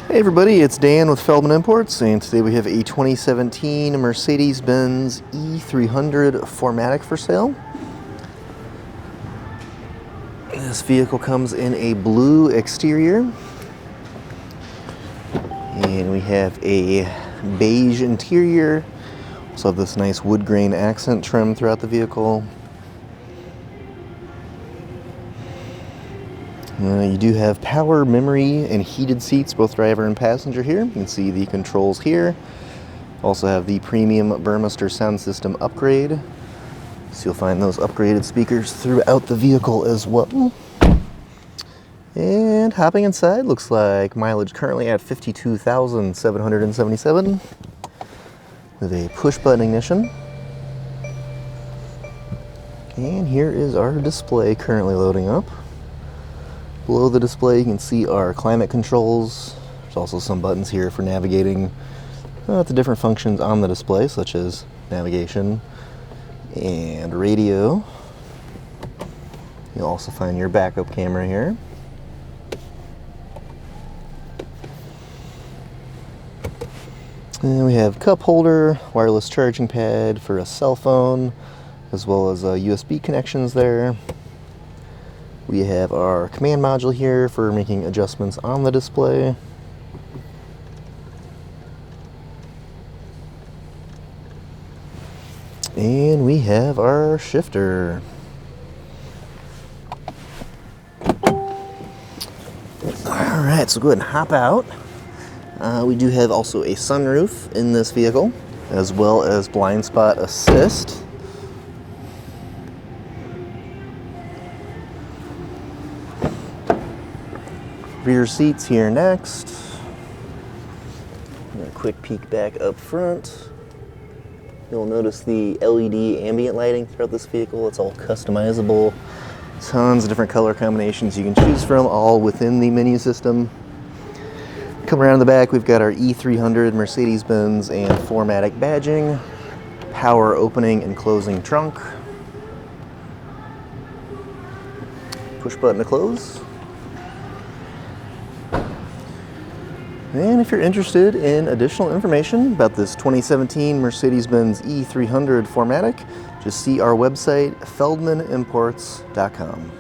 Hey everybody, it's Dan with Feldmann Imports, and today we have a 2017 Mercedes-Benz E300 4MATIC for sale. This vehicle comes in a blue exterior, and we have a beige interior. Also have this nice wood grain accent trim throughout the vehicle. You do have power, memory, and heated seats, both driver and passenger here. You can see the controls here. Also have the premium Burmester sound system upgrade. So you'll find those upgraded speakers throughout the vehicle as well. And hopping inside, looks like mileage currently at 52,777 with a push-button ignition. And here is our display currently loading up. Below the display you can see our climate controls. There's also some buttons here for navigating the different functions on the display, such as navigation and radio. You'll also find your backup camera here. And we have cup holder, wireless charging pad for a cell phone, as well as USB connections there. We have our command module here for making adjustments on the display. And we have our shifter. Alright, so go ahead and hop out. We do have also a sunroof in this vehicle, as well as blind spot assist. Rear seats here next. And a quick peek back up front. You'll notice the LED ambient lighting throughout this vehicle. It's all customizable. Tons of different color combinations you can choose from, all within the menu system. Come around the back, we've got our E300 Mercedes-Benz and 4MATIC badging. Power opening and closing trunk. Push button to close. And if you're interested in additional information about this 2017 Mercedes-Benz E300 4MATIC, just see our website, feldmanimports.com.